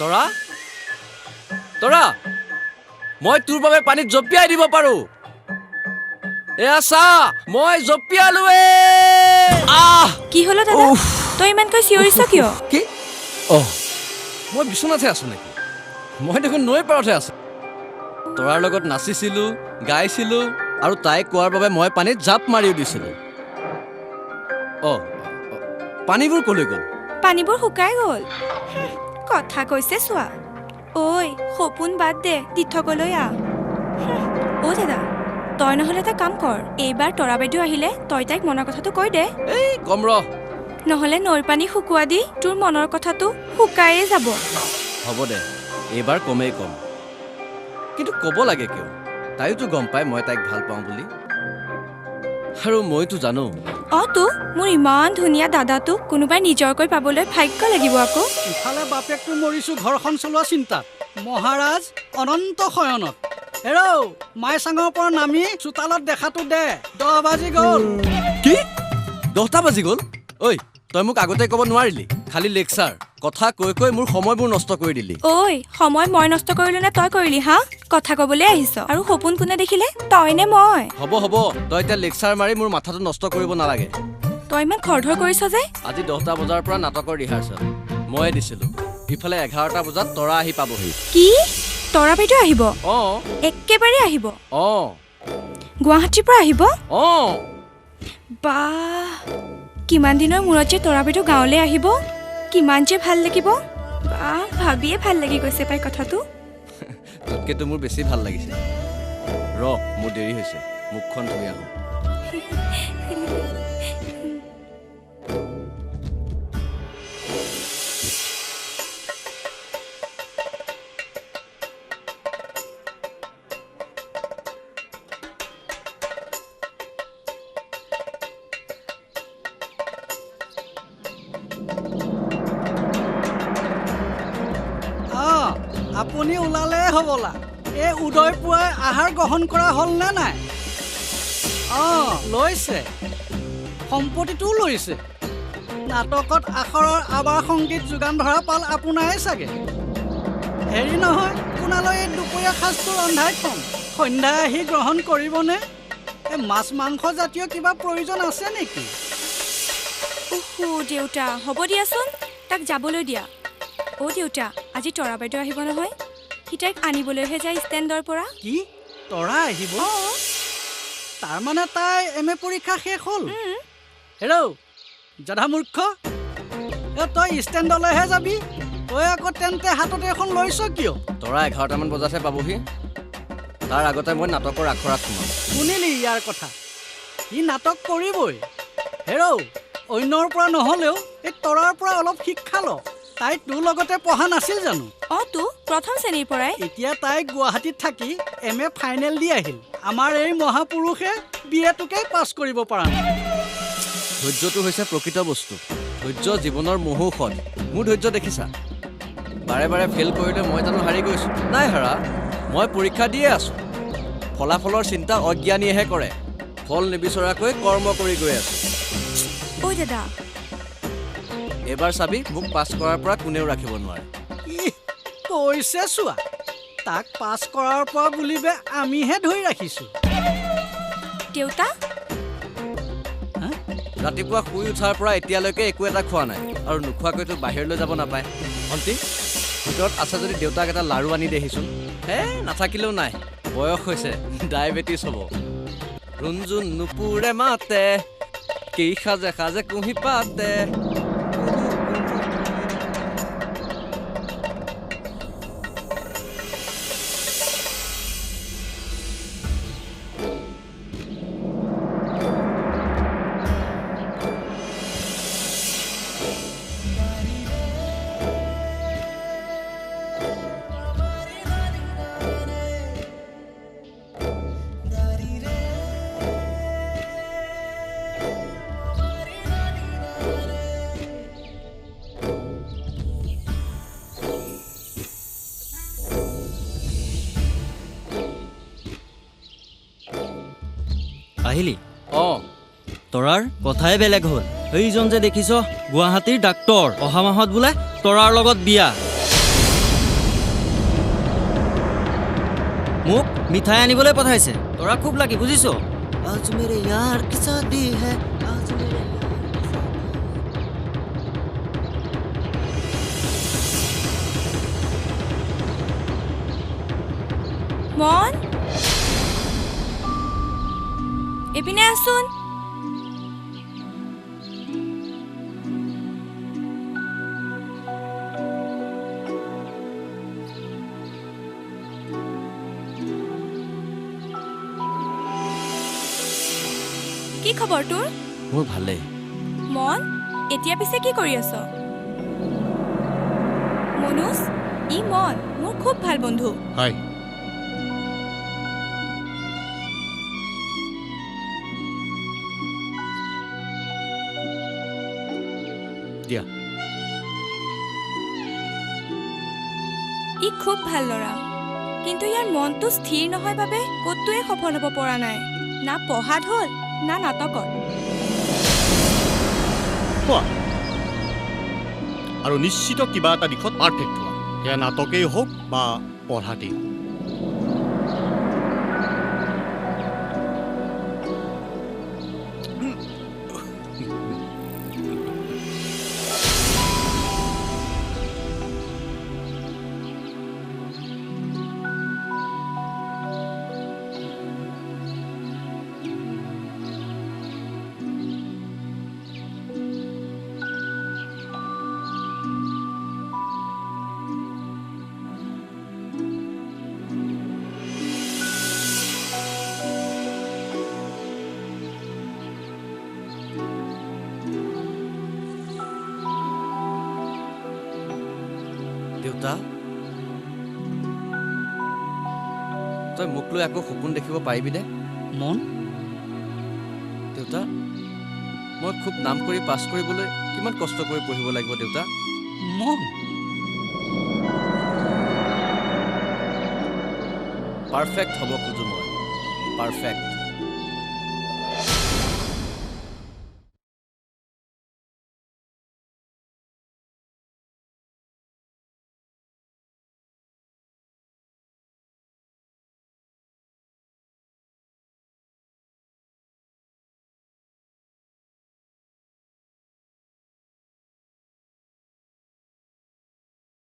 তৰা তৰা মই তোৰ বাবে পানীত জঁপিয়াই দিব পাৰো এয়া চা মই জঁপিয়ালোৱে কি হলো দাদা তই ইমানকৈ চিঞৰিছ কিয় কি মই বিচনাতে আছো নেকি মই দেখোন নৈ পাৰতে আছো তৰাৰ লগত নাচিছিলো গাইছিলো আৰু তাই কোৱাৰ বাবে মই পানীত জাপ মাৰিও দিছিলো পানীবোৰ কলৈ গ'ল পানীবোৰ শুকাই গ'ল কথা কৈছে চোৱা ঐ সপোন বাদ দে তীৰ্থকলৈ আহ দাদা তই নহ'লে এটা কাম কৰ এইবাৰ তৰা বাইদেউ আহিলে তই তাইক মনৰ কথাটো কৈ দে এই কম ৰ নহ'লে নৈৰ পানী শুকুৱা দি তোৰ মনৰ কথাটো শুকায়ে যাব হ'ব দে এইবাৰ কমেই কম কিন্তু ক'ব লাগে কিয় তাইওতো গম পায় মই তাইক ভাল পাওঁ বুলি আৰু মইতো জানো তো মোৰ ইমান ধুনীয়া দাদাটোক কোনোবাই নিজৰকৈ পাবলৈ ভাগ্য লাগিব আকৌ ইফালে বাপেকটো মৰিছো ঘৰখন চলোৱা চিন্তাত মহাৰাজ অনন্ত শয়নত হেৰৌ মাই চাঙৰ পৰা নামি চোতালত দেখাটো দে 10 বাজি গ'ল কি 10টা বাজি গ'ল ঐ তই মোক আগতে ক'ব নোৱাৰিলি খালি লেকচাৰ কথা কৈ কৈ মোৰ সময়বোৰ নষ্ট কৰি দিলি সময় মই নষ্ট কৰিলো নে তই কৰিলি হা কথা ক'বলৈ আহিছ আৰু সপোন কোনে দেখিলে তই নে মই হ'ব তই এতিয়া লেকচাৰ মাৰি মোৰ মাথাটো নষ্ট কৰিব নালাগে তই ইমান খৰধৰ কৰিছ যে আজি 10টা বজাৰ পৰা নাটকৰ ৰিহাৰ্চেল ময়ে দিছিলো ইফালে 11টা বজাত তৰা আহি পাবহি কি তৰা বাইদেউ আহিব একেবাৰে আহিব গুৱাহাটীৰ পৰা আহিব বাহ কিমান দিনৰ মূৰত যে তৰা বাইদেউ গাঁৱলৈ আহিব কিমান যে ভাল লাগিব বাহ ভাবিয়ে ভাল লাগি গৈছে পাই কথাটো তোতকেতো মোৰ বেছি ভাল লাগিছে মোৰ দেৰি হৈছে মুখখন ধুই আহোঁ আপুনি ওলালে হ'বলা এই উদয় পুৱাই আহাৰ গ্ৰহণ কৰা হ'ল নে নাই লৈছে সম্পত্তিটোও লৈছে নাটকত আখৰৰ আবাৰ সংগীত যোগান ধৰা পাল আপোনাৰে চাগে হেৰি নহয় কোনালৈ এই দুপৰীয়া সাজটো ৰন্ধাই থ'ম সন্ধ্যা আহি গ্ৰহণ কৰিবনে এই মাছ মাংস জাতীয় কিবা প্ৰয়োজন আছে নেকি দেউতা হ'ব দিয়াচোন তাক যাবলৈ দিয়া দেউতা আজি তৰা বাইদেউ আহিব নহয় সি তাইক আনিবলৈহে যায় ষ্টেণ্ডৰ পৰা কি তৰা আহিব তাৰমানে তাই MA পৰীক্ষা শেষ হ'ল হেৰৌ জধা মূৰ্খ তই ষ্টেণ্ডলৈহে যাবি তই আকৌ তেন্তে হাততে এখন লৈছ কিয় তৰা 11টামান বজাতহে পাবহি তাৰ আগতে মই নাটকৰ আখৰাত সোমাম শুনিলি ইয়াৰ কথা ই নাটক কৰিবই হেৰৌ অন্যৰ পৰা নহ'লেও এই তৰাৰ পৰা অলপ শিক্ষা ল তাই তোৰ লগতে পঢ়া নাছিল জানো তো প্ৰথম শ্ৰেণীৰ পৰাই এতিয়া তাই গুৱাহাটীত থাকি MA ফাইনেল দি আহিল আমাৰ এই মহাপুৰুষে BA-টোকে পাছ কৰিব পৰা নাই ধৈৰ্যটো হৈছে প্ৰকৃত বস্তু ধৈৰ্য জীৱনৰ মহৌষধ মোৰ ধৈৰ্য দেখিছা বাৰে বাৰে ফেইল কৰিলে মই জানো হাৰি গৈছো নাই হাৰা মই পৰীক্ষা দিয়ে আছো ফলাফলৰ চিন্তা অজ্ঞানীয়েহে কৰে ফল নিবিচৰাকৈ কৰ্ম কৰি গৈ আছো দাদা এবাৰ চাবি মোক পাছ কৰাৰ পৰা কোনেও ৰাখিব নোৱাৰে কৈছে চোৱা তাক পাছ কৰাৰ পৰা বুলিবে আমিহে ধৰি ৰাখিছো দেউতা ৰাতিপুৱা শুই উঠাৰ পৰা এতিয়ালৈকে একো এটা খোৱা নাই আৰু নোখোৱাকৈতো বাহিৰলৈ যাব নাপায় ভণ্টি ভিতৰত আছে যদি দেউতাক এটা লাৰু আনি দেখিছোন নাথাকিলেও নাই বয়স হৈছে ডায়েবেটিছ হ'ব ৰুণজুন নুপুৰে মাতে কি সাজে সাজে কুঁহি পাতে আহিলি তৰাৰ কথাই বেলেগ হ'ল এইজন যে দেখিছ গুৱাহাটীৰ ডাক্তৰ অহা মাহত বোলে তৰাৰ লগত বিয়া মিঠাই আনিবলৈ পঠাইছে তৰা খুব লাগি বুজিছ আজ মেৰে ইয়াৰ কি শাদী হে আজ মেৰে মন এপিনে আছোন কি খবৰ তোৰ মোৰ ভালেই মন এতিয়া পিছে কি কৰি আছ মনুজ ই মন মোৰ খুব ভাল বন্ধু হাই দিয়া ই খুব ভাল ল'ৰা কিন্তু ইয়াৰ মনটো স্থিৰ নহয় বাবে ক'তোৱে সফল হ'ব পৰা নাই না পঢ়াত হ'ল না নাটকত হোৱা আৰু নিশ্চিত কিবা এটা দিশত পাৰফেক্ট হোৱা সেয়া নাটকেই হওক বা পঢ়াতেই হওক দেউতা তই মোক লৈ আকৌ সপোন দেখিব পাৰিবিনে মন দেউতা মই খুব নাম কৰি পাছ কৰিবলৈ কিমান কষ্ট কৰি পঢ়িব লাগিব দেউতা মন পাৰফেক্ট হ'ব খোজো মই পাৰফেক্ট